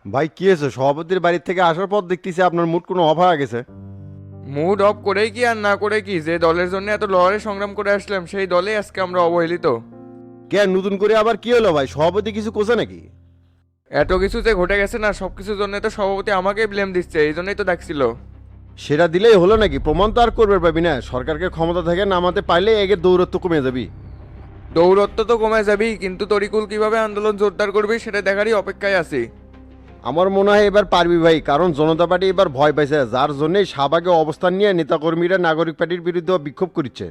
ভাই কি হয়েছে? সভাপতির বাড়ির থেকে আসার পর দেখতেছি আপনার মুড কোনো অফ হয়ে গেছে। মুড অফ করেই কি আর না করে কি, যে দলের জন্য এত লড়াই সংগ্রাম করে আসলাম সেই দলে আজকে আমরা অবহেলিত। কে নতুন করে আবার কি হলো ভাই? সভাপতি কিছু কোসে নাকি? এত কিছু যে ঘটে গেছে না, সব কিছুর জন্য তো সভাপতি আমাকে ব্লেম দিচ্ছে, এই জন্যই তো ডাকছিল। সেটা দিলেই হলো নাকি? প্রমাণ তো আর করবে পাবি না। সরকারকে ক্ষমতা থেকে নামাতে পারলে এগে দৌরত্ব কমে যাবি। দৌরত্ব তো কমে যাবি, কিন্তু তরিকুল কিভাবে আন্দোলন জোরদার করবি সেটা দেখারই অপেক্ষায় আছি। আমার মনে হয় এবার পারবি ভাই, কারণ জনতা পার্টি এবার ভয় পাইছে, যার জন্যই শাহবাগে অবস্থান নিয়ে নেতাকর্মীরা নাগরিক পার্টির বিরুদ্ধে বিক্ষোভ করছে।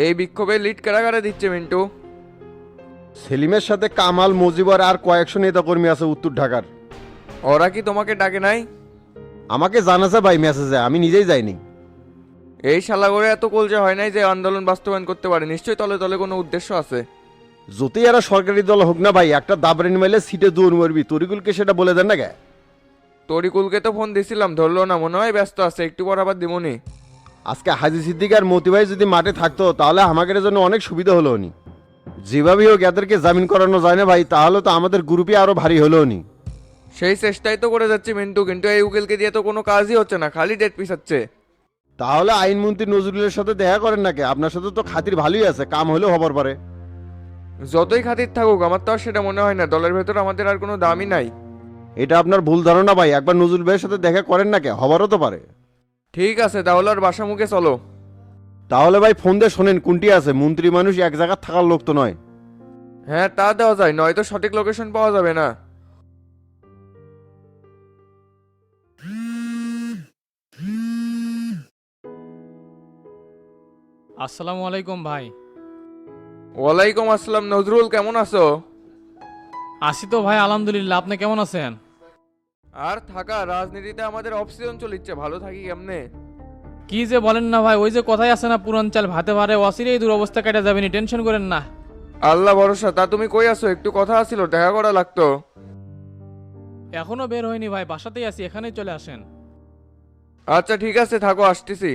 এই বিক্ষোভে লিড কারা কারা দিচ্ছে মিন্টু? সেলিমের সাথে কামাল, মজিবর আর কয়েকশো নেতাকর্মী আছে উত্তর ঢাকার। ওরা কি তোমাকে ডাকে নাই? আমাকে জানাছে ভাই মেসেজে, আমি নিজেই যাইনি। এই শালা করে এত কলজা হয় নাই যে আন্দোলন বাস্তবায়ন করতে পারে, নিশ্চয়ই তলে তলে কোনো উদ্দেশ্য আছে। যতই এরা সরকারি দল হোক না ভাই, একটা দাবরেন মাইলে সিটে দৌড় মারবি। তরিকুলকে সেটা বলে দেন না কে? তরিকুলকে তো ফোন দিছিলাম, ধরলো না, মনে হয় ব্যস্ত আছে, একটু পর আবার দিমনি। আজকে হাজি সিদ্দিক আর মতি ভাই যদি মাঠে থাকতো তাহলে আমাদের জন্য অনেক সুবিধা হলো নি। যেভাবেই হোক এদেরকে জামিন করানো যায় না ভাই, তাহলে তো আমাদের গ্রুপে আরো ভারী হলো নি। সেই চেষ্টাই তো করে যাচ্ছি মিন্টু, কিন্তু এই উকিলকে দিয়ে তো কোনো কাজই হচ্ছে না, খালি ডেট পিছাচ্ছে। তাহলে আইনমন্ত্রী নজরুলের সাথে দেখা করেন নাকি? আপনার সাথে তো খাতির ভালোই আছে, কাম হলেও হবার পারে। যতই খাতির থাকুক আমার তো আর সেটা মনে হয় না, দলের ভেতর আমাদের আর কোনো দামই নাই। এটা আপনার ভুল ধারণা ভাই, একবার নজরুল ভাইয়ের সাথে দেখা করেন নাকি? হবারও তো পারে। ঠিক আছে, তাহলে আর বাসা মুখে চলো। তাহলে ভাই ফোন দিয়ে শোনেন কোনটি আছে। মন্ত্রী মানুষ এক জায়গায় থাকার লোক তো নয়। হ্যাঁ তা দেওয়া যায়, নয়তো সঠিক লোকেশন পাওয়া যাবে না। আসসালামু আলাইকুম ভাই। ওয়ালাইকুম আসসালাম, নজরুল কেমন আছো? আসি তো ভাই, আলহামদুলিল্লাহ। আপনি কেমন আছেন? আর থাকা, রাজনীতিতে আমাদের অফ সিজন চলিচ্ছে, ভালো থাকি কেমনে? কি যে বলেন না ভাই, ওই যে কথাই আছে না, পুরান চাল ভাতে ভারে অসিরে এই দুরবস্থা কেটে যাবে নি, টেনশন করেন না। আল্লাহ ভরসা। তা তুমি কই আছো? একটু কথা আছিল, দেখা করা লাগতো। এখনো বের হয়নি ভাই, বাসাতেই আছি, এখানেই চলে আসেন। আচ্ছা ঠিক আছে, থাকো, আসতেছি।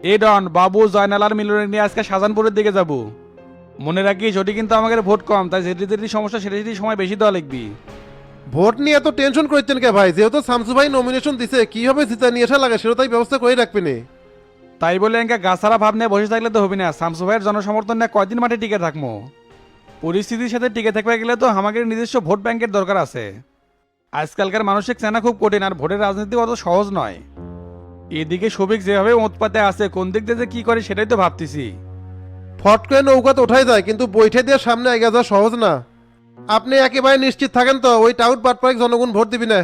এই ডন বাবু জয়নাল আর মিলনের নিয়ে আজকে শাহজাহানপুরের দিকে যাব। মনে রাখিস ওটি কিন্তু আমাদের ভোট কম, তাই যেটি যেটি সমস্যা সেটি সেটি সময় বেশি দেওয়া লিখবি। ভোট নিয়ে এত টেনশন করছেন কে ভাই? যেহেতু শামসু ভাই নমিনেশন দিছে, কিভাবে জিতা নিয়ে আসা লাগে সেটা তাই ব্যবস্থা করে রাখবেন। তাই বলে এঙ্কা গাছারা ভাব নিয়ে বসে থাকলে তো হবে না। শামসু ভাইয়ের জনসমর্থন নিয়ে কয়দিন মাঠে টিকে থাকবো? পরিস্থিতির সাথে টিকে থাকতে গেলে তো আমাদের নিজস্ব ভোট ব্যাংকের দরকার আছে। আজকালকার মানসিক চেনা খুব কঠিন, আর ভোটের রাজনীতি অত সহজ নয়। এদিকে সবিক যেভাবে উৎপাতে আছে, কোন দিক দিয়ে যে কি করে সেটাই তো ভাবতেছি। ফট করে নৌকাতে ওঠাই যায়, কিন্তু বৈঠে দিয়ে সামনে এগিয়ে যাওয়া সহজ না। আপনি একেবারে নিশ্চিত থাকেন তো ওই টাউট বাটপাড়িক জনগণ ভোট দিবি না?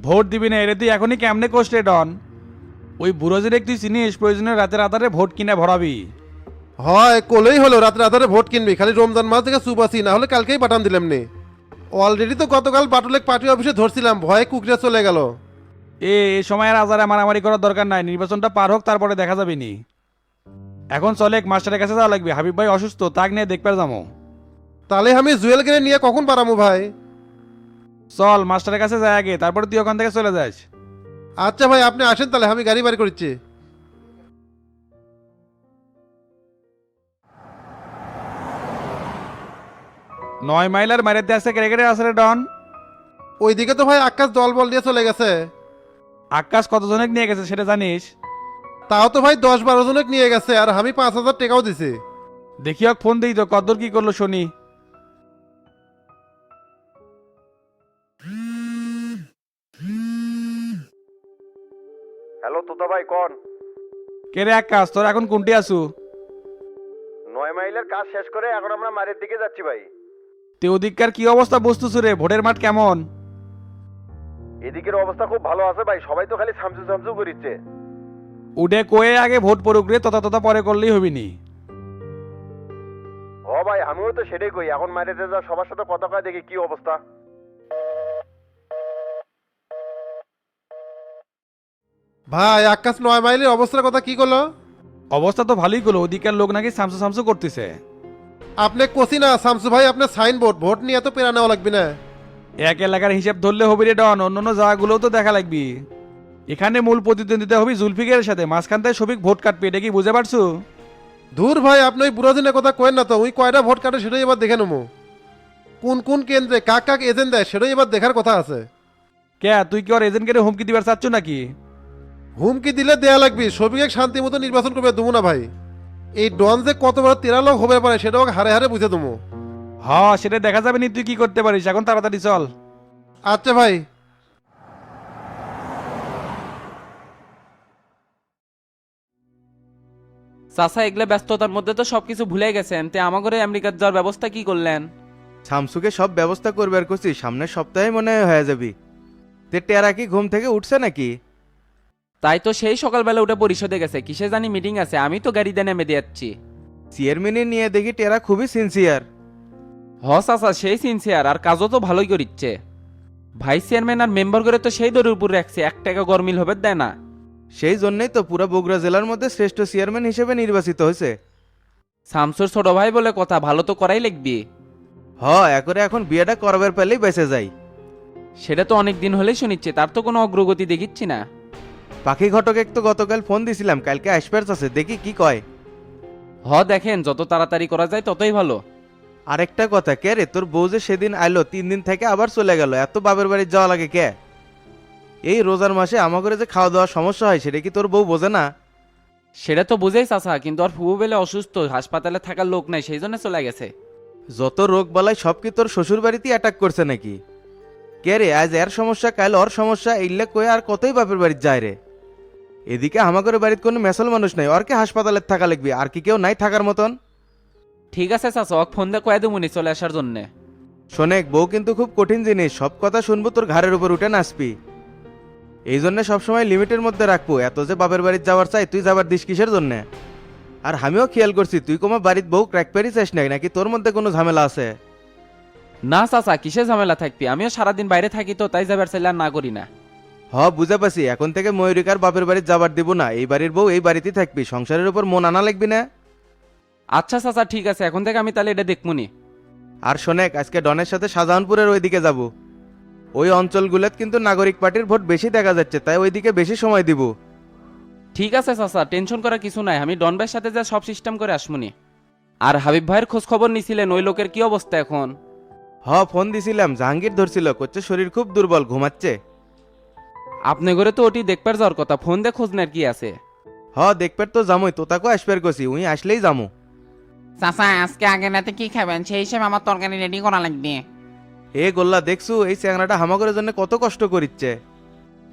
ভোট দিবি না এরে তুই এখনই কেমনে কোস্টে ডন? ওই বুড়োজির তুই চিনিস, প্রয়োজনে রাতের আধারে ভোট কিনে ভরাবি। হয় কোলেই হলো, রাত্রে রাতারে ভোট কিনবি, খালি রমজান মাস থেকে চুপ আছি, না হলে কালকেই পাঠান দিলাম নি। অলরেডি তো গতকাল বাটুলেক পার্টি অফিসে ধরছিলাম, ভয়ে কুকড়ে চলে গেল। এই সময় আর আজারে মারামারি করার দরকার নাই, নির্বাচনটা পার হোক তারপরে দেখা যাবে নি। এখন চলে এক মাস্টারের কাছে যাওয়া লাগবে, হাবিব ভাই অসুস্থ, তাক নিয়ে দেখতে যাবো। তাহলে আমি জুয়েল কিনে নিয়ে কখন পারামু ভাই? চল মাস্টারের কাছে যাই আগে, তারপরে তুই ওখান থেকে চলে যাস। আচ্ছা ভাই, আপনি আসেন তাহলে, আমি গাড়ি বাড়ি করছি। নয় মাইলার মারিতে আছে কেড়ে কেড়ে আছে রে ডন। ওইদিকে তো ভাই আকাশ দল বল দিয়ে চলে গেছে। আকাশ কতজনের নিয়ে গেছে সেটা জানিস? তাও তো ভাই 10-12 জনক নিয়ে গেছে, আর আমি 5,000 টাকাও দিছি। দেখি হোক ফোন দিই তো, কদ্দূর কি করলো শুনি। হ্যালো তোতা ভাই, কোন? কে রে আকাশ, তোর এখন কোনটি আসু? 9 মাইলের কাজ শেষ করে এখন আমরা মাঠের দিকে যাচ্ছি ভাই। তে ওদিককার কি অবস্থা বুঝতেছু রে? ভোটের মাঠ কেমন? এদিকের অবস্থা খুব ভালো আছে ভাই, সবাই তো খালি সামসু সামসু করিচ্ছে। উডে কয়ে আগে ভোট পড়ুক রে, তথা তথা পরে করলেই হবি নি। ও ভাই, আমিও তো সেটাই কই, এখন মাঠেতে যা সবার সাথে কথা কয়, দেখি কি অবস্থা। ভাই আকাশ 9 মাইলের অবস্থার কথা কি করলো? অবস্থা তো ভালোই করলো, ওদিকের লোক নাকি সামসু সামসু করতেছে। আপনি কষি না শামসু ভাই, আপনার সাইনবোর্ড, ভোট নিয়ে এত পেরা নেওয়া লাগবে না। এক এলাকার হিসাব ধরলে হবি রে ডন, অন্য জায়গাগুলোও তো দেখা লাগবি। এখানে মূল প্রতিদ্বন্দ্বিতা হবি জুলফিকারের সাথে, মাঝখান থেকে সবিক ভোট কাটবে, এটা কি বুঝতে পারছো? ধুর ভাই, আপনি ওই বুড়া দিনের কথা কয়েন না তো, ওই কয়টা ভোট কাটে সেটাই এবার দেখে নেবো। কোন কোন কেন্দ্রে কাক কাক এজেন্ট দেয় সেটাই এবার দেখার কথা আছে। কে তুই কি ওর এজেন্টকে হুমকি দিবার চাচ্ছ নাকি? হুমকি দিলে দেয়া লাগবে, সবিকে শান্তি মতো নির্বাচন করবে দেবো না ভাই। এই ডন যে কত বড় তেরা লোক হবে পারে সেটাও হারে হারে বুঝে দেবো। হ, সেটা দেখা যাবে নি, তুই কি করতে পারিস এখন, তাড়াতাড়ি চল। আচ্ছা ভাই। চাচা এগুলো ব্যস্ততার মধ্যে তো সবকিছু ভুলে গেছেন, তে আমাগরে আমেরিকার যাওয়ার ব্যবস্থা কি করলেন? শামসুকে সব ব্যবস্থা করবে আর করছি, সামনের সপ্তাহে মনে হয় হয়ে যাবি। তে টেরা কি ঘুম থেকে উঠছে নাকি? তাই তো সেই সকালবেলা উঠে পরিষদে গেছে, কিসে জানি মিটিং আছে, আমি তো গাড়িতে নেমে দিয়ে যাচ্ছি। চেয়ারম্যানে নিয়ে দেখি টেরা খুবই সিনসিয়ার। হ চাচা, সেই সিনসিয়ার আর কাজও তো ভালোই করিচ্ছে। ভাইস চেয়ারম্যান আর মেম্বার করে তো সেই দরের উপর রাখছে, 1 টাকা গরমিল হবে দেয় না। সেই জন্যই তো পুরো বগুড়া জেলার মধ্যে শ্রেষ্ঠ চেয়ারম্যান হিসেবে নির্বাচিত হয়েছে। শামসুর ছোট ভাই বলে কথা, ভালো তো করাই লিখবি। হ, একরে এখন বিয়েটা করবার পেলেই বেঁচে যাই। সেটা তো অনেক দিন হলেই শুনিচ্ছে, তার তো কোনো অগ্রগতি দেখিচ্ছি না। পাখি ঘটকে তো গতকাল ফোন দিছিলাম, কালকে আসপার আছে, দেখি কি কয়। হ দেখেন, যত তাড়াতাড়ি করা যায় ততই ভালো। আরেকটা কথা, কে রে তোর বউ যে সেদিন আইলো 3 দিন থেকে আবার চলে গেল, এত বাপের বাড়ি যাওয়া লাগে কে? এই রোজার মাসে আমাকে যে খাওয়া দাওয়ার সমস্যা হয় সেটা কি তোর বউ বোঝে না? সেটা তো বুঝেই চাচা, কিন্তু আর ফুবু বেলে অসুস্থ, হাসপাতালে থাকার লোক নাই, সেই জন্য চলে গেছে। যত রোগ বালাই সব কি তোর শ্বশুর বাড়িতেই অ্যাটাক করছে নাকি? কে রে, আজ এর সমস্যা কাল ওর সমস্যা, এইলে কয়ে আর কতই বাপের বাড়ির যায় রে। এদিকে আমাদের বাড়িতে কোনো মেসল মানুষ নাই, ওর কে হাসপাতালে থাকা লাগবে, আর কি কেউ নাই থাকার মতন? ঠিক আছে চাচা, ওক ফোন দিয়ে কয়ে দেবুনি চলে আসার জন্যে। শোনেক, বউ কিন্তু খুব কঠিন জিনিস, সব কথা শুনবো তোর ঘাড়ের উপর উঠে নাচবি। এই জন্য সবসময় লিমিটের মধ্যে রাখবো, এত যে বাপের বাড়ির যাওয়ার চাই তুই যাবার দিস কিসের জন্যে? আর আমিও খেয়াল করছি তুই কোনো বাড়ির বউ ক্র্যাক পেরি চাস নাই, নাকি তোর মধ্যে কোনো ঝামেলা আছে? না চাচা, কিসে ঝামেলা থাকবি, আমিও সারাদিন বাইরে থাকি তো, তাই যাবার চাইলে আর না করি না। হ, বুঝে পাচ্ছি, এখন থেকে ময়ূরিকার বাপের বাড়ির যাবার দিব না, এই বাড়ির বউ এই বাড়িতেই থাকবি, সংসারের উপর মন আনা লাগবি না। আচ্ছা চাচা ঠিক আছে, এখন থেকে আমি তাহলে এটা দেখমুনি। আর শোনেক, আজকে ডনের সাথে শাহজাহানপুরের ওইদিকে যাব। ওই অঞ্চলগুলোতে কিন্তু নাগরিক পার্টির ভোট বেশি দেখা যাচ্ছে, তাই ওইদিকে বেশি সময় দিব। ঠিক আছে চাচা, টেনশন করার কিছু নাই, আমি ডন ভাইয়ের সাথে যা সব সিস্টেম করে আসমুনি। আর হাবিব ভাইয়ের খোঁজ খবর নিছিলেন, ওই লোকের কি অবস্থা এখন? হ, ফোন দিছিলাম, জাহাঙ্গীর ধরছিল, করছে শরীর খুব দুর্বল, ঘুমাচ্ছে। আপনি ঘরে তো ওটি দেখবার যাওয়ার কথা, ফোন দিয়ে খোঁজ নের কি আছে? হ, দেখবার তো জামুই, তোতাকেও আসবার কছি, উই আসলেই জামু। চাচা আজকে আগের রাতে কি খাবেন সেই হিসেবে আমার তরকারি রেডি করা লাগবে। এ গোল্লা, দেখছু এই চ্যাংরাটা হামাগরের জন্য কত কষ্ট করিচ্ছে,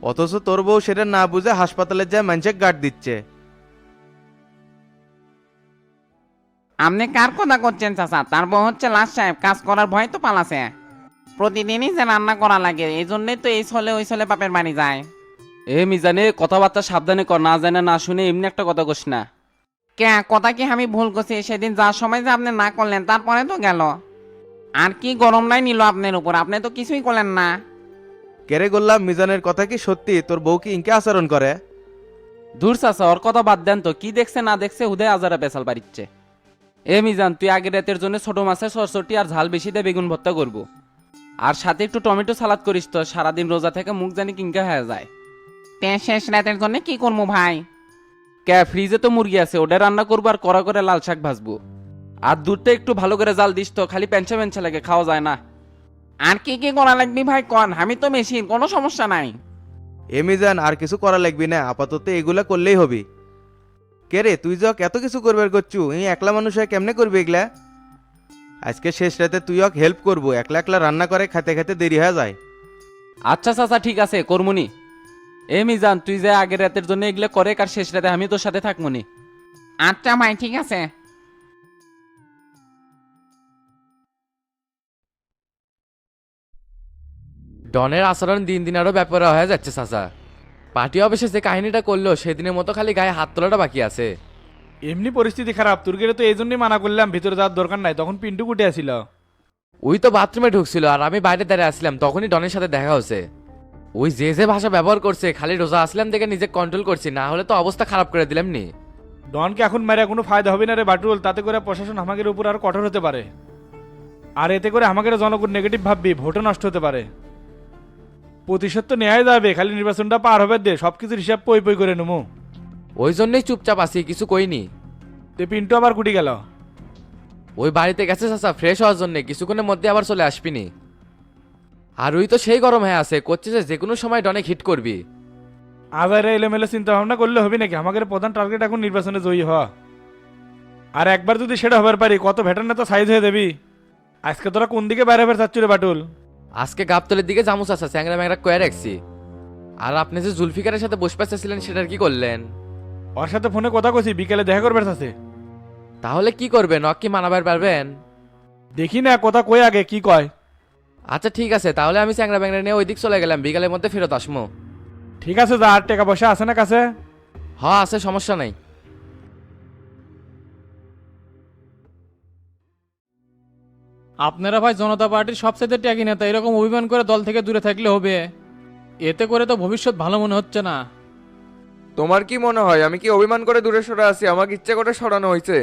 অথচ তোর বউ সেটা না বুঝে হাসপাতালে যায় মানুষে গার্ড দিচ্ছে। আপনি কার কথা করছেন চাচা? তার বউ হচ্ছে লাশ সাহেব, কাজ করার ভয় তো পালাছে। প্রতিদিনই যে রান্না করা লাগে, এই জন্যই তো এই ছলে ওই ছলে বাপের বাড়ি যায়। এ মিজানে, কথাবার্তা সাবধানে কর, না জানে না শুনে এমনি একটা কথা কস না। কে কথা কি আমি ভুল করছি? সেদিন যার সময় যে আপনি না করলেন তারপরে তো গেল। আর কি গরম নাই নিল আপনার উপর, আপনি তো কিছুই করলেন না। কেরে গোল্লা, মিজানের কথা কি সত্যি? তোর বউ কি ইনকে আচরণ করে? দূর চাচা, ওর কথা বাদ দেন তো, কি দেখছে না দেখছে হুদয় আজারা পেশাল বাড়িচ্ছে। এ মিজান, তুই আগের রাতের জন্য ছোট মাছের সরসটি আর ঝাল বেশি দিয়ে বেগুন ভর্তা করবো, আর সাথে একটু টমেটো সালাদ করিস, তো সারাদিন রোজা থেকে মুখ জানি কিংকা হয়ে যায়। তে শেষ রাতের জন্য কি করবো ভাই? কে, ফ্রিজে তো মুরগি আছে, ওটা রান্না করবো আর কড়া করে লাল শাক ভাজবো। আর দুধটা একটু ভালো করে জাল দিস তো, খালি প্যাঞ্চা প্যাঞ্চা লাগে, খাওয়া যায় না। আর কি কি করা লাগবে ভাই কন, আমি তো মেশিন, কোনো সমস্যা নাই। এ মিজান, আর কিছু করা লাগবি না, আপাতত এগুলা করলেই হবি। কে রে, তুই যক এত কিছু করবার করছু, এই একলা মানুষ হয়ে কেমনে করবি এগুলা? আজকে শেষ রাতে তুই অক হেল্প করবো, একলা একলা রান্না করে খেতে খেতে দেরি হয়ে যায়। আচ্ছা চাচা ঠিক আছে, করমুনি। এ মিজান, তুই যে আগের রাতের জন্য এগুলো করে, আর শেষ রাতে আমি তোর সাথে থাকমুনি। আচ্ছা ভাই ঠিক আছে। ডনের আচরণ দিন দিন আরো ব্যাপার হয়ে যাচ্ছে চাচা। পার্টি অফিসে যে কাহিনীটা করলো সেদিনের মতো খালি গায়ে হাত তোলাটা বাকি আছে। এমনি পরিস্থিতি খারাপ, তুর্গেরে তো এই জন্যই মানা করলাম ভিতরে যাওয়ার দরকার নাই, তখন পিন্টু কুটে আসিল। ওই তো বাথরুমে ঢুকছিল আর আমি বাইরে দাঁড়িয়ে আসলাম, তখনই ডনের সাথে দেখা হচ্ছে। ওই যে যে ভাষা ব্যবহার করছে, খালি রোজা আসলাম দেখে নিজে কন্ট্রোল করছি, না হলে তো অবস্থা খারাপ করে দিলাম নি। ডনকে এখন মেরে কোনো ফায়দা হবে না রে বাটুল, তাতে করে প্রশাসন আমাদের উপর আরো কঠোর হতে পারে, আর এতে করে আমাদের জনগণ নেগেটিভ ভাববি, ভোটও নষ্ট হতে পারে। প্রতিশোধ তো নেওয়াই যাবে, খালি নির্বাচনটা পার হবে দে, সবকিছুর হিসাব পই পই করে নেবো। ওই জন্যই চুপচাপ আছি, কিছু কইনি। তে পিন্টু আবার কুটি গেল? ওই বাড়িতে গেছে চাচা ফ্রেশ হওয়ার জন্য, কিছুক্ষণের মধ্যে আবার চলে আসবিনি। আর ওই তো সেই গরম হয়ে আছে, করছে যে কোনো সময় অনেক হিট করবি। আবার এলোমেলো চিন্তা ভাবনা করলে হবে নাকি? আমাদের প্রধান টার্গেট এখন নির্বাচনে জয়ী হওয়া। আর একবার যদি সেটা হবার পারি, কত ভেটার না তো সাইজ হয়ে দেবি। আজকে তোরা কোন দিকে বাইরে ফের চাচ্ছু রে বাটুল? আজকে গাবতলের দিকে জামু চাচা, চ্যাংরা ম্যাংরা কয়ে রাখছি। আর আপনি যে জুলফিকারের সাথে বসে পাচ্ছিলেন সেটার কি করলেন? ওর সাথে ফোনে কথা কইছি, বিকেলে দেখা করবে আছে। তাহলে কি করবেন? নক কি মানাবার পারবেন? দেখি না কথা কই আগে কি কয়। আচ্ছা ঠিক আছে, তাহলে আমি চ্যাংরা ব্যাংরা নিয়ে ওই দিক চলে গেলাম, বিকালের মধ্যে ফেরত আসমো। ঠিক আছে যা, আর টাকা পয়সা আছে না কাছে? হ্যাঁ আছে, সমস্যা নাই। আপনারা ভাই জনতা পার্টির সবচেয়ে ত্যাগী নেতা, এরকম অভিমান করে দল থেকে দূরে থাকলে হবে? এতে করে তো ভবিষ্যৎ ভালো মনে হচ্ছে না। তোমার কি মনে হয় আমি কি অভিমান করে দূরে সরে আছি? আমাকে ইচ্ছে করে সরানো হয়েছে।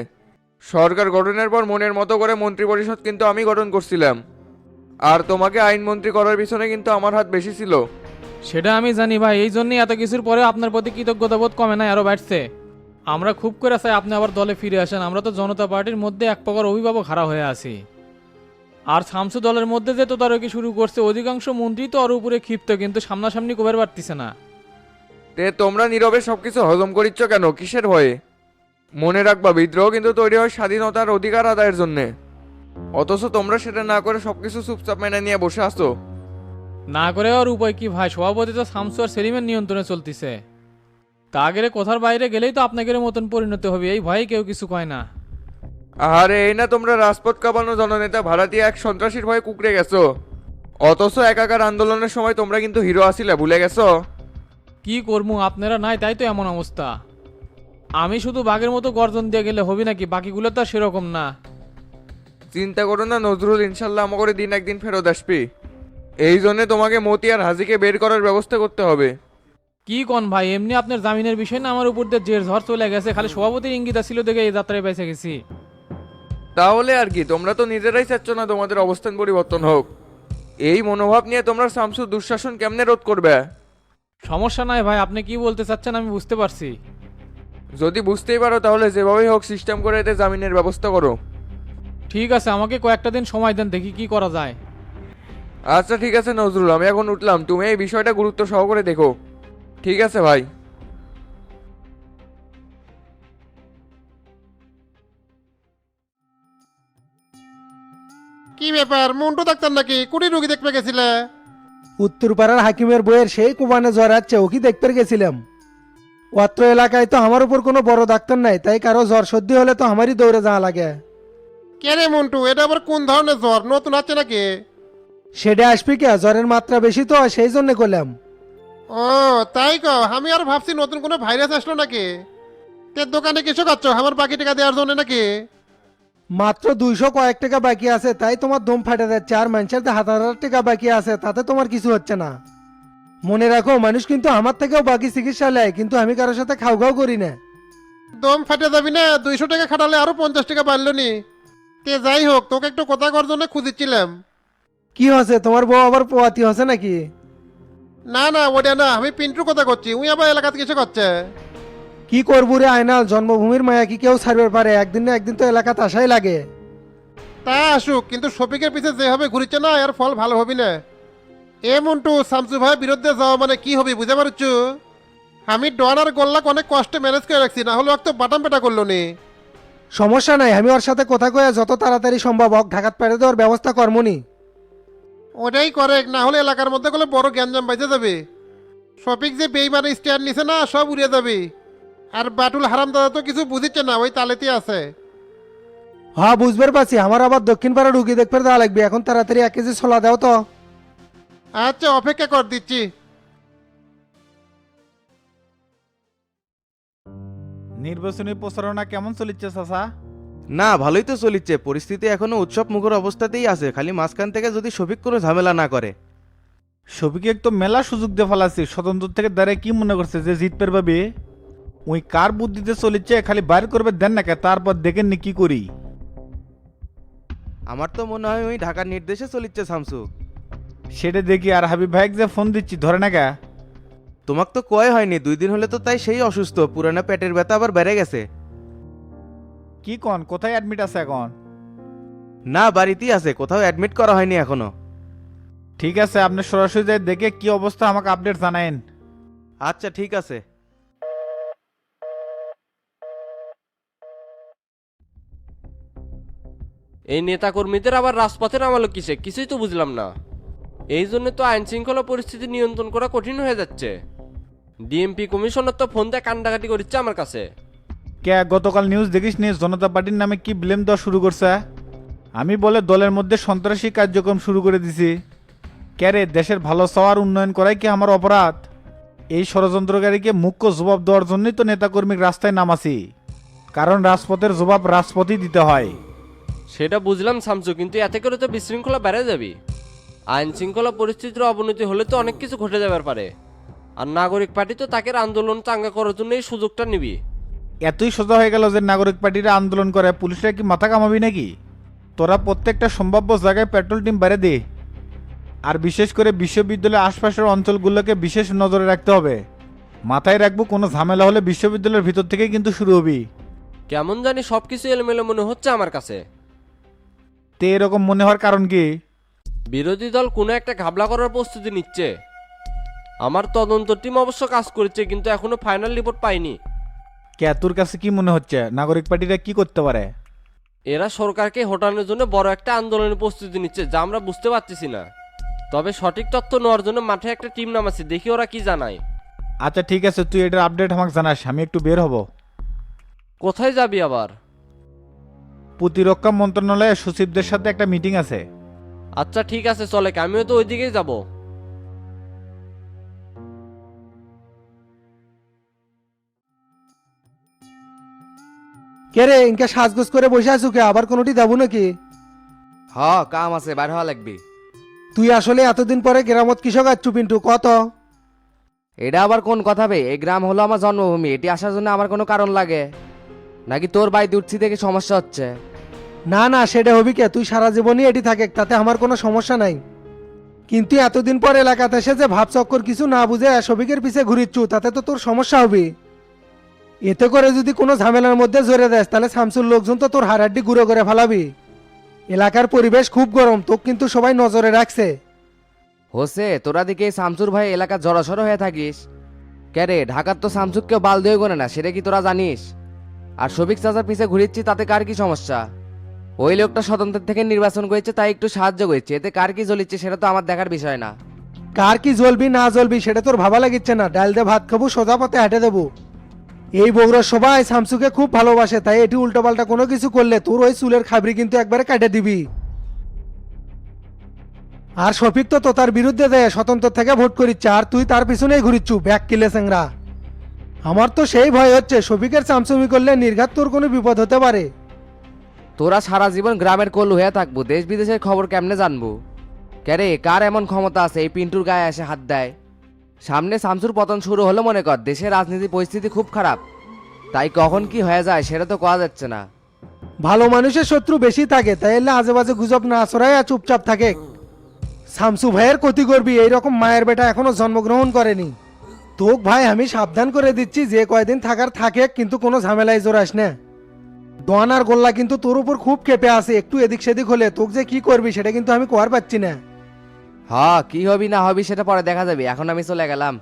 সরকার গঠনের পর মনের মতো করে মন্ত্রী পরিষদ কিন্তু আমি গঠন করছিলাম। আর তোমাকে আইনমন্ত্রী করার পিছনে কিন্তু আমার হাত বেশি ছিল। সেটা আমি জানি ভাই, এই জন্যই এত কিছুর পরে আপনার প্রতি কৃতজ্ঞতা বোধ কমে নাই, আরো বাড়ছে। আমরা খুব করে চাই আপনি আবার দলে ফিরে আসেন। আমরা তো জনতা পার্টির মধ্যে এক প্রকার অভিভাবক হারা হয়ে আছি। আর শামসু দলের মধ্যে যে তদারকি শুরু করছে, অধিকাংশ মন্ত্রী তো ওর উপরে ক্ষিপ্ত, কিন্তু সামনাসামনি কবার পারতেছে না। তে তোমরা নীরবে সবকিছু হজম করিচ্ছ কেন? কিসের ভয়ে? মনে রাখবা, বিদ্রোহ কিন্তু তৈরি হয় স্বাধীনতার অধিকার আদায়ের জন্য। অথচ তোমরা সেটা না করে সবকিছু চুপচাপ মেনে নিয়ে বসে আছো। না করে আর উপায় কি ভাই? সভাপতি তো শামসু আর সেলিমের নিয়ন্ত্রণে চলতেছে। তা আগের কোথার বাইরে গেলেই তো আপনাদের মতন পরিণতি হবে, এই ভয়ে কেউ কিছু কয় না। আরে এই না তোমরা রাজপথ কাঁপানো জননেতা ভাড়াটিয়া এক সন্ত্রাসীর ভয়ে কুকড়ে গেছো। অথচ একাকার আন্দোলনের সময় তোমরা কিন্তু হিরো আসিলে, ভুলে গেছো? কি করবো, আপনারা নাই তাই তো এমন অবস্থা। আমি শুধু বাঘের মতো গর্জন দিয়ে গেলে হবে নাকি? বাকিগুলো তো আর সেরকম না। চিন্তা করো না নজরুল, ইনশাল্লাহ আমাকে দিন একদিন ফেরত আসবি। এই জন্য তোমাকে মতি আর হাজিকে বের করার ব্যবস্থা করতে হবে। কি কোন ভাই, এমনি আপনার জামিনের বিষয় না আমার উপর দিয়ে জের ঝড় চলে গেছে, খালি সভাপতির ইঙ্গিত ছিল দেখে এই যাত্রায় বেঁচে গেছি। তাহলে আর কি, তোমরা তো নিজেরাই চাচ্ছ না তোমাদের অবস্থান পরিবর্তন হোক। এই মনোভাব নিয়ে তোমরা শামসুর দুঃশাসন কেমনে রোধ করবে? সমস্যা নাই ভাই, আপনি কি বলতে চাচ্ছেন আমি বুঝতে পারছি। যদি বুঝতেই পারো তাহলে যেভাবেই হোক সিস্টেম করে এতে জামিনের ব্যবস্থা করো। ঠিক আছে, আমাকে কয়েকটা দিন সময় দেন, দেখি কি করা যায়। আচ্ছা ঠিক আছে নজরুল, আমি এখন উঠলাম, তুমি এই বিষয়টা গুরুত্ব সহকারে দেখো। ঠিক আছে ভাই। কি ব্যাপার, মন্টু ডাক্তার নাকি? কুড়ি রুগী দেখতে গেছিলে? উত্তরপাড়ার হাকিমের বইয়ের সেই কুবানে জ্বর আছে, ওকে দেখতে গেছিলাম। অত্র এলাকায় তো আমার উপর কোনো বড় ডাক্তার নাই, তাই কারো জ্বর সর্দি হলে তো আমারই দৌড়ে যাওয়া লাগে। কে রে মন্টু, এটা আবার কোন ধরনের জ্বর? নতুন আছে নাকি? সেটা আসবি কে, জ্বরের মাত্রা বেশি তো সেই জন্য করলাম। ও তাই কও, আমি আর ভাবছি নতুন কোনো ভাইরাস আসলো নাকি। তে দোকানে কিছু খাচ্ছ আমার বাকি টাকা দেওয়ার জন্য নাকি? মাত্র 200 কয়েক টাকা বাকি আছে, তাই তোমার দম ফাটে যাচ্ছে। আর মানুষের 1000 টাকা বাকি আছে, তাতে তোমার কিছু হচ্ছে না। মনে রাখো, মানুষ কিন্তু আমার থেকেও বাকি চিকিৎসা নেয়, কিন্তু আমি কারোর সাথে খাও খাও করি না। দম ফাটে যাবি না? 200 টাকা খাটালে আরো 50 টাকা বাড়লো নি। তে যাই হোক, তোকে একটু কথা করার জন্য খুঁজেছিলাম। কি হচ্ছে, তোমার বউ আবার পোয়াতি হচ্ছে নাকি? না না, ওটা না, আমি পিন্টুর কথা করছি। উই আবার এলাকাতে কিছু করছে। কি করবো রে আয়নাল, জন্মভূমির মায়া কি কেউ ছাড়বে পারে? একদিন না একদিন তো এলাকাতে আসাই লাগে। তা আসুক, কিন্তু শফিকের পিছে যেভাবে ঘুরিচ্ছে না, এর ফল ভালো হবি না। এ মন্টু, শামসু ভাইয়ের বিরুদ্ধে যাওয়া মানে কি হবে বুঝতে পারছো? আমি ডন আর গোল্লাক অনেক কষ্টে ম্যানেজ করে রাখছি, না হলে তো বাটাম পেটা করলো নি। সমস্যা নাই, আমি ওর সাথে কথা কয়ে যত তাড়াতাড়ি সম্ভব হোক ঢাকাত পেড়ে দেওয়ার ব্যবস্থা কর্মনি। ওটাই করে, না হলে এলাকার মধ্যে গেলে বড় গ্যাঞ্জাম বাইতে যাবে। শফিক যে বেইমানে স্ট্যান্ড নিছে না, সব উড়িয়ে যাবে। আর বাটুল হারাম দাদা তো কিছু বুঝিচ্ছে না, ওই তালেতে আছে। হ্যাঁ বুঝবার পারছি, আমার আবার দক্ষিণ পাড়া রুগী দেখতে দেওয়া লাগবে। এখন তাড়াতাড়ি 1 কেজি ছোলা দাও তো। আচ্ছা, অপেক্ষা কর দিচ্ছি। নির্বাচনী প্রচারণা কেমন চলিচ্ছে চাচা? না ভালোই তো চলিচ্ছে, পরিস্থিতি এখনো উৎসব মুখর অবস্থাতেই আছে, খালি মাঝখান থেকে যদি সফিক কোনো ঝামেলা না করে। সবিকে তো মেলা সুযোগ দিয়ে ফেলাচ্ছি, স্বতন্ত্র থেকে দাঁড়িয়ে কি মনে করছে যে জিতপের পাবে? ওই কার বুদ্ধিতে চলিচ্ছে, খালি বাইর করবে দেন না কে, তারপর দেখেননি কি করি। আমার তো মনে হয় ওই ঢাকার নির্দেশে চলিচ্ছে শামসু। সেটা দেখি, আর হাবিব ভাইক যে ফোন দিচ্ছি ধরে না কে? তোমাক তো কয় হয়নি, 2 দিন হলে তো তাই সেই অসুস্থ, পুরানা পেটের ব্যথা আবার বেড়ে গেছে। কি কন কোথায় অ্যাডমিট আছে এখন? না, বাড়িতেই আছে, কোথাও অ্যাডমিট করা হয়নি এখনো। ঠিক আছে, আপনি সরাসরি যাই দেখে কি অবস্থা আমাকে আপডেট জানায়েন। আচ্ছা ঠিক আছে। এই নেতাকর্মীদের আবার রাজপথে নামালো কিসে, কিছুই তো বুঝলাম না। এই জন্য তো আইন শৃঙ্খলা পরিস্থিতি নিয়ন্ত্রণ করা কঠিন হয়ে যাচ্ছে। ডিএমপি কমিশনার তো ফোন দিয়ে কান্ডাকাটি করছে আমার কাছে। কে গতকাল নিউজ দেখিস নি জনতা পার্টির নামে কি ব্লেম দেওয়া শুরু করছে? আমি বলে দলের মধ্যে সন্ত্রাসী কার্যক্রম শুরু করে দিছি। কে রে, দেশের ভালো চাওয়ার উন্নয়ন করাই কি আমার অপরাধ? এই ষড়যন্ত্রকারীকে মুখ্য জবাব দেওয়ার জন্যই তো নেতাকর্মী রাস্তায় নামাছি, কারণ রাজপথের জবাব রাজপথই দিতে হয়। সেটা বুঝলাম শামসু, কিন্তু এতে করে তো বিশৃঙ্খলা বেড়ে যাবে। আইন শৃঙ্খলা পরিস্থিতির অবনতি হলে তো অনেক কিছু ঘটে যাবার পারে। আর নাগরিক পার্টি তো তাকে আন্দোলন চাঙ্গা করার জন্য এই সুযোগটা নিবি। এতই সোজা হয়ে গেল যে নাগরিক পার্টিরা আন্দোলন করে, পুলিশরা কি মাথা কামাবি নাকি? তোরা প্রত্যেকটা সম্ভাব্য জায়গায় পেট্রোল টিম বেড়ে দে। আর বিশেষ করে বিশ্ববিদ্যালয়ের আশপাশের অঞ্চলগুলোকে বিশেষ নজরে রাখতে হবে। মাথায় রাখবো, কোনো ঝামেলা হলে বিশ্ববিদ্যালয়ের ভিতর থেকেই কিন্তু শুরু হবি। কেমন জানি সবকিছু এলোমেলো মনে হচ্ছে আমার কাছে। তে এরকম মনে হওয়ার কারণ কি? বিরোধী দল কোনো একটা ঘাবলা করার প্রস্তুতি নিচ্ছে। আমার তদন্ত টিম অবশ্য কাজ করেছে, কিন্তু এখনো ফাইনাল রিপোর্ট পাইনি। কে তোর কাছে কি মনে হচ্ছে নাগরিক পার্টিরা কি করতে পারে? এরা সরকারকে হটানোর জন্য বড় একটা আন্দোলনের প্রস্তুতি নিচ্ছে, যা আমরা বুঝতে পারতেছি না। তবে সঠিক তথ্য নেওয়ার জন্য মাঠে একটা টিম নামাচ্ছে, দেখি ওরা কি জানায়। আচ্ছা ঠিক আছে, তুই এটার আপডেট আমাকে জানাস, আমি একটু বের হব। কোথায় যাবি আবার? প্রতিরক্ষা মন্ত্রণালয়ের সচিবদের সাথে একটা মিটিং আছে। আচ্ছা ঠিক আছে, চলে, আমিও তো ওইদিকেই যাব। কে রে, ইনকা সাজগোজ করে বসে আছো কে? আবার কোনোটি দেবো নাকি? হ, কাম আছে, বাইর হওয়া লাগবে। তুই আসলে এতদিন পরে গ্রামত কৃষক আচ্ছু পিন্টু কত? এটা আবার কোন কথা বে? এই গ্রাম হলো আমার জন্মভূমি, এটি আসার জন্য আমার কোনো কারণ লাগে নাকি? তোর বাড়িতে উঠছি থেকে সমস্যা হচ্ছে? না না, সেটা হবি কে? তুই সারা জীবনই এটি থাকে, তাতে আমার কোনো সমস্যা নাই। কিন্তু এতদিন পর এলাকাতে এসে যে ভাব চক্কর কিছু না বুঝে সবিকের পিছে ঘুরিচ্ছু, তাতে তো তোর সমস্যা হবে। এতে করে যদি কোনো ঝামেলার মধ্যে জড়ে দেয়, তাহলে শামসুর লোকজন তো তোর হাড়াড্ডি গুঁড়ো করে ফেলাবি। এলাকার পরিবেশ খুব গরম, তোকে কিন্তু সবাই নজরে রাখছে। হোসে, তোরা দিকে শামসুর ভাই এলাকা জড়সড় হয়ে থাকিস। ক্যারে, ঢাকার তো শামসুক কেউ বাল দিয়ে গোনে না, সেটা কি তোরা জানিস? আর সবিক চাচার পিছে ঘুরিচ্ছি, তাতে কার কি সমস্যা? ওই লোকটা স্বতন্ত্র থেকে নির্বাচন করেছে, তাই একটু সাহায্য করেছে, এতে কার কি জ্বলিচ্ছে সেটা তো আমার দেখার বিষয় না। কার কি জ্বলবি না জ্বলবি সেটা তোর ভাবা লাগিচ্ছে না। ডাল দিয়ে ভাত খাবো, সোজা পথে হেঁটে দেবো। এই বগুড়ার সবাই শামসুকে খুব ভালোবাসে, তাই এটি উল্টোপাল্টা কোনো কিছু করলে তোর ওই চুলের খাবরি কিন্তু একবারে কেটে দিবি। আর শফিক তো তার বিরুদ্ধে দেয়, স্বতন্ত্র থেকে ভোট করিচ্ছে, আর তুই তার পিছনেই ঘুরিচ্ছু ব্যাক কিলে সেংরা। আমার তো সেই ভয় হচ্ছে, শফিকের চামচুমি করলে নির্ঘাত তোর কোনো বিপদ হতে পারে। তোরা সারা জীবন গ্রামের কোল হয়ে থাকবো, দেশ বিদেশের খবর কেমনে জানবো? ক্যারে, কার এমন ক্ষমতা আছে এই পিন্টুর গায়ে এসে হাত দেয়? সামনে শামসুর পতন শুরু হলো মনে কর, দেশের রাজনীতি পরিস্থিতি খুব খারাপ, তাই কখন কি হয়ে যায় সেটা তো কওয়া যাচ্ছে না। ভালো মানুষের শত্রু বেশি থাকে, তাই এলে আজে বাজে গুজব না ছড়ায় আর চুপচাপ থাকে। শামসু ভাইয়ের ক্ষতি করবি, এইরকম মায়ের বেটা এখনো জন্মগ্রহণ করেনি। তোক ভাই আমি সাবধান করে দিচ্ছি, যে কয়দিন থাকার থাকে, কিন্তু কোনো ঝামেলায় জোরাস না। ডন আর গোল্লা কিন্তু তোর উপর খুব কেঁপে আছে, একটু এদিক সেদিক হলে তোকে যে কি করবি সেটা কিন্তু আমি কোয়ার পাচ্ছি না। হ্যাঁ, কি হবি না হবি সেটা পরে দেখা যাবে, এখন আমি চলে গেলাম।